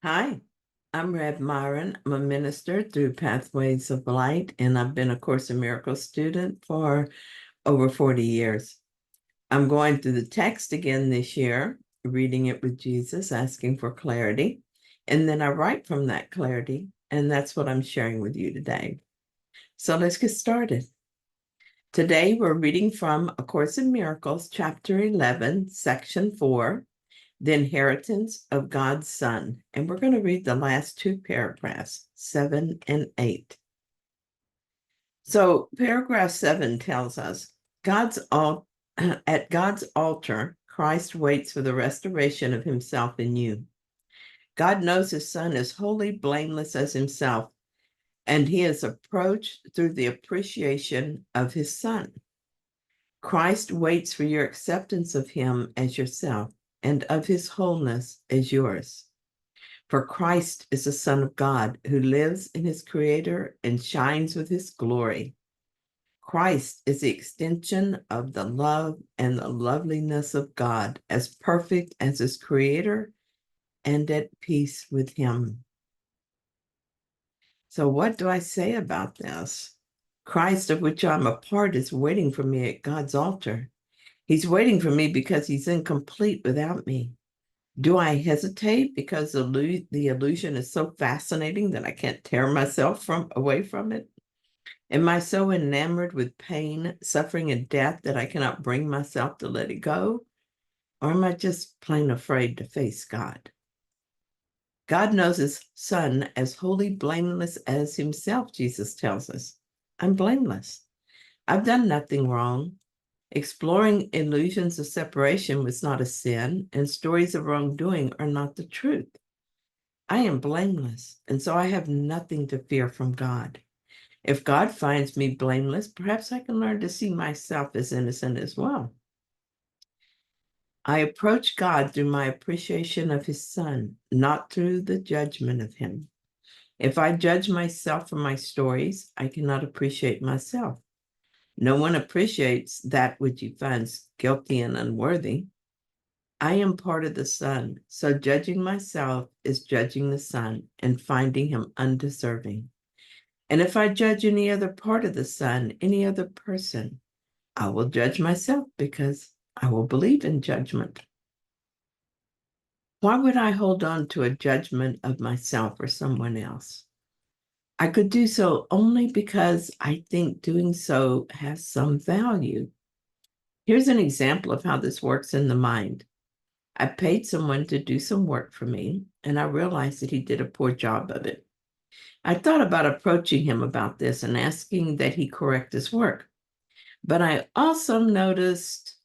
Hi, I'm Rev Myron. I'm a minister through Pathways of Light, and I've been a Course in Miracles student for over 40 years. I'm going through the text again this year, reading it with Jesus, asking for clarity. And then I write from that clarity, and that's what I'm sharing with you today. So let's get started. Today, we're reading from A Course in Miracles, Chapter 11, Section 4, The Inheritance of God's Son. And we're going to read the last two paragraphs, 7 and 8. So paragraph 7 tells us, at God's altar, Christ waits for the restoration of himself in you. God knows his Son is wholly blameless as himself, and he is approached through the appreciation of his Son. Christ waits for your acceptance of him as yourself and of his wholeness as yours. For Christ is the Son of God who lives in his Creator and shines with his glory. Christ is the extension of the love and the loveliness of God, as perfect as his Creator and at peace with him. So what do I say about this? Christ, of which I'm a part, is waiting for me at God's altar. He's waiting for me because he's incomplete without me. Do I hesitate because the illusion is so fascinating that I can't tear myself away from it? Am I so enamored with pain, suffering, and death that I cannot bring myself to let it go? Or am I just plain afraid to face God? God knows his Son as wholly blameless as himself, Jesus tells us. I'm blameless. I've done nothing wrong. Exploring illusions of separation was not a sin, and stories of wrongdoing are not the truth. I am blameless, and so I have nothing to fear from God. If God finds me blameless, perhaps I can learn to see myself as innocent as well. I approach God through my appreciation of his Son, not through the judgment of him. If I judge myself for my stories, I cannot appreciate myself. No one appreciates that which he finds guilty and unworthy. I am part of the Son, so judging myself is judging the Son and finding him undeserving. And if I judge any other part of the Son, any other person, I will judge myself because I will believe in judgment. Why would I hold on to a judgment of myself or someone else? I could do so only because I think doing so has some value. Here's an example of how this works in the mind. I paid someone to do some work for me, and I realized that he did a poor job of it. I thought about approaching him about this and asking that he correct his work. But I also noticed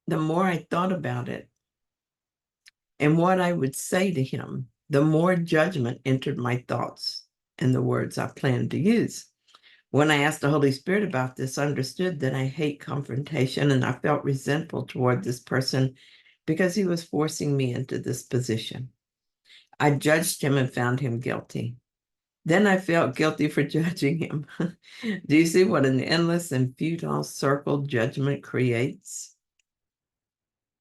the more I thought about it and what I would say to him, the more judgment entered my thoughts and the words I planned to use. When I asked the Holy Spirit about this, I understood that I hate confrontation, and I felt resentful toward this person because he was forcing me into this position. I judged him and found him guilty. Then I felt guilty for judging him. Do you see what an endless and futile circle judgment creates?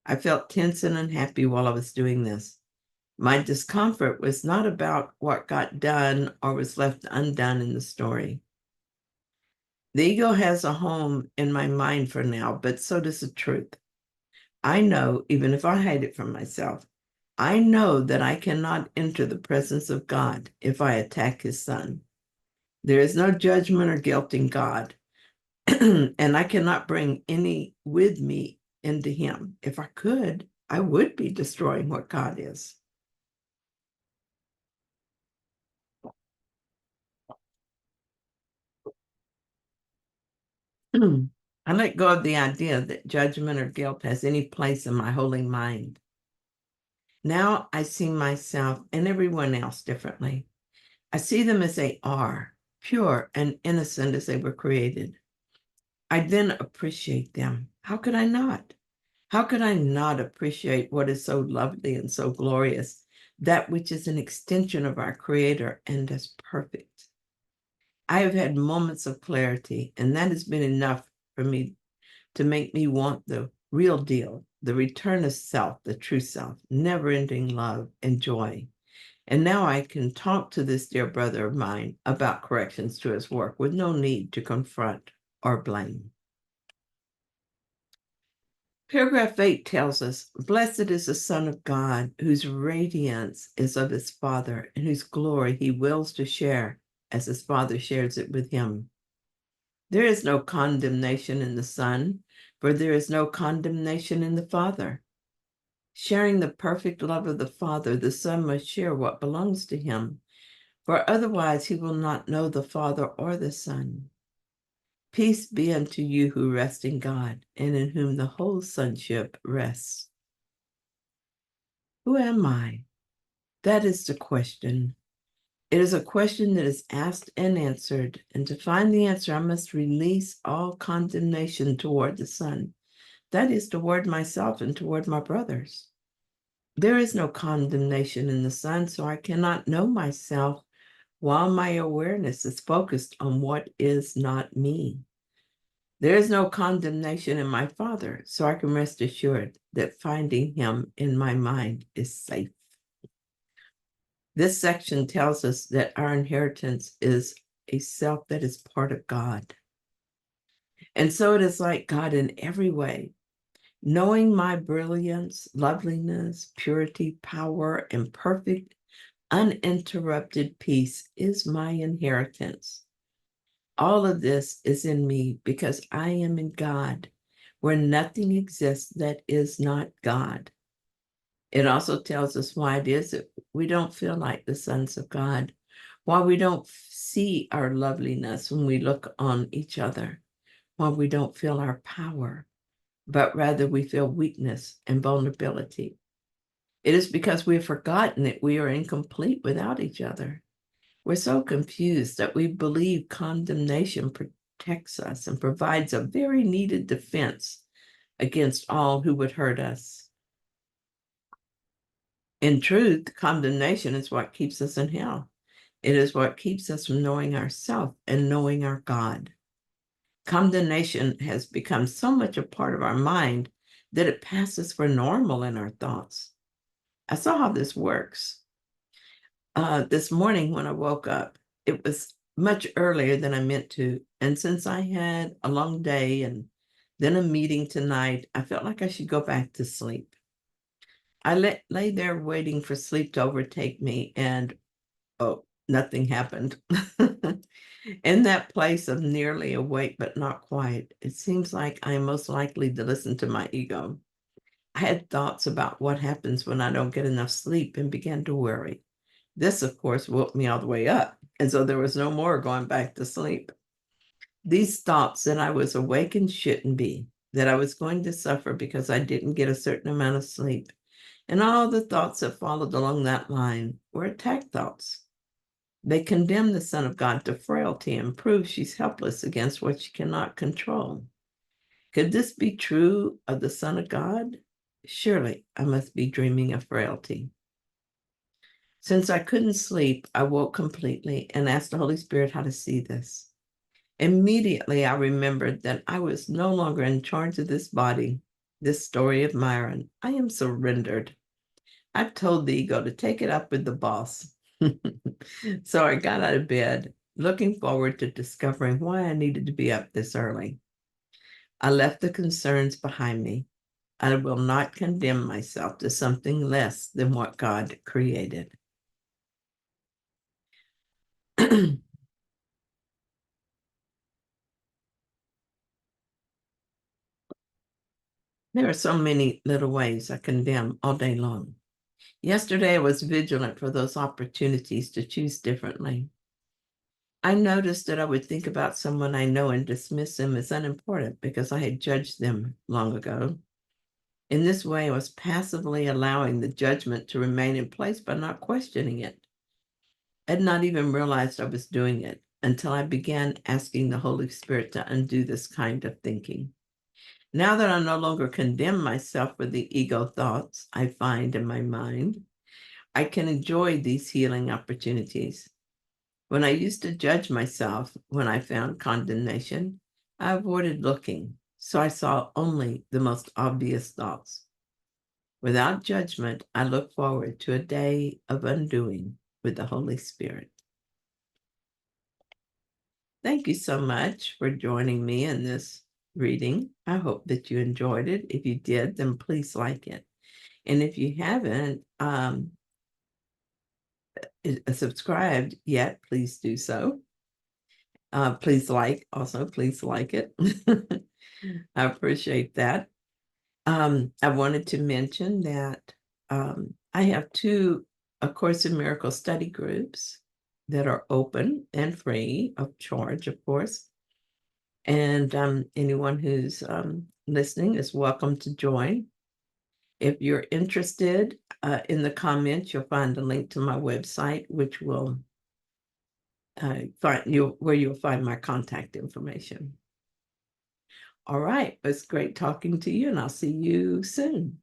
I felt tense and unhappy while I was doing this. My discomfort was not about what got done or was left undone in the story. The ego has a home in my mind for now, but so does the truth. I know, even if I hide it from myself, I know that I cannot enter the presence of God if I attack his Son. There is no judgment or guilt in God, and I cannot bring any with me into him. If I could, I would be destroying what God is. I let go of the idea that judgment or guilt has any place in my holy mind. Now I see myself and everyone else differently. I see them as they are, pure and innocent as they were created. I then appreciate them. How could I not? How could I not appreciate what is so lovely and so glorious, that which is an extension of our Creator and is perfect? I have had moments of clarity, and that has been enough for me to make me want the real deal, the return of self, the true self, never-ending love and joy. And now I can talk to this dear brother of mine about corrections to his work with no need to confront or blame. Paragraph 8 tells us, "Blessed is the Son of God, whose radiance is of his Father, and whose glory he wills to share as his Father shares it with him. There is no condemnation in the Son, for there is no condemnation in the Father. Sharing the perfect love of the Father, the Son must share what belongs to him, for otherwise he will not know the Father or the Son. Peace be unto you who rest in God, and in whom the whole sonship rests." Who am I? That is the question. It is a question that is asked and answered, and to find the answer, I must release all condemnation toward the Son. That is toward myself and toward my brothers. There is no condemnation in the Son, so I cannot know myself while my awareness is focused on what is not me. There is no condemnation in my Father, so I can rest assured that finding him in my mind is safe. This section tells us that our inheritance is a self that is part of God. And so it is like God in every way. Knowing my brilliance, loveliness, purity, power, and perfect, uninterrupted peace is my inheritance. All of this is in me because I am in God, where nothing exists that is not God. It also tells us why it is that we don't feel like the sons of God, why we don't see our loveliness when we look on each other, why we don't feel our power, but rather we feel weakness and vulnerability. It is because we have forgotten that we are incomplete without each other. We're so confused that we believe condemnation protects us and provides a very needed defense against all who would hurt us. In truth, condemnation is what keeps us in hell. It is what keeps us from knowing ourselves and knowing our God. Condemnation has become so much a part of our mind that it passes for normal in our thoughts. I saw how this works. This morning when I woke up, it was much earlier than I meant to. And since I had a long day and then a meeting tonight, I felt like I should go back to sleep. I lay there waiting for sleep to overtake me, and nothing happened. In that place of nearly awake but not quite, it seems like I am most likely to listen to my ego. I had thoughts about what happens when I don't get enough sleep and began to worry. This, of course, woke me all the way up, and so there was no more going back to sleep. These thoughts that I was awake and shouldn't be, that I was going to suffer because I didn't get a certain amount of sleep, and all the thoughts that followed along that line were attack thoughts. They condemn the Son of God to frailty and prove she's helpless against what she cannot control. Could this be true of the Son of God? Surely I must be dreaming of frailty. Since I couldn't sleep, I woke completely and asked the Holy Spirit how to see this. Immediately, I remembered that I was no longer in charge of this body, this story of Myron. I am surrendered. I've told the ego to take it up with the boss. So I got out of bed, looking forward to discovering why I needed to be up this early. I left the concerns behind me. I will not condemn myself to something less than what God created. There are so many little ways I condemn all day long. Yesterday, I was vigilant for those opportunities to choose differently. I noticed that I would think about someone I know and dismiss them as unimportant because I had judged them long ago. In this way, I was passively allowing the judgment to remain in place by not questioning it. I had not even realized I was doing it until I began asking the Holy Spirit to undo this kind of thinking. Now that I no longer condemn myself for the ego thoughts I find in my mind, I can enjoy these healing opportunities. When I used to judge myself when I found condemnation, I avoided looking, so I saw only the most obvious thoughts. Without judgment, I look forward to a day of undoing with the Holy Spirit. Thank you so much for joining me in this reading. I hope that you enjoyed it. If you did, then please like it. And if you haven't subscribed yet, please do so. Please like it. I appreciate that. I wanted to mention that I have two A Course in Miracles study groups that are open and free of charge, of course. And anyone who's listening is welcome to join. If you're interested, in the comments, you'll find a link to my website, which will where you'll find my contact information. All right, it's great talking to you, and I'll see you soon.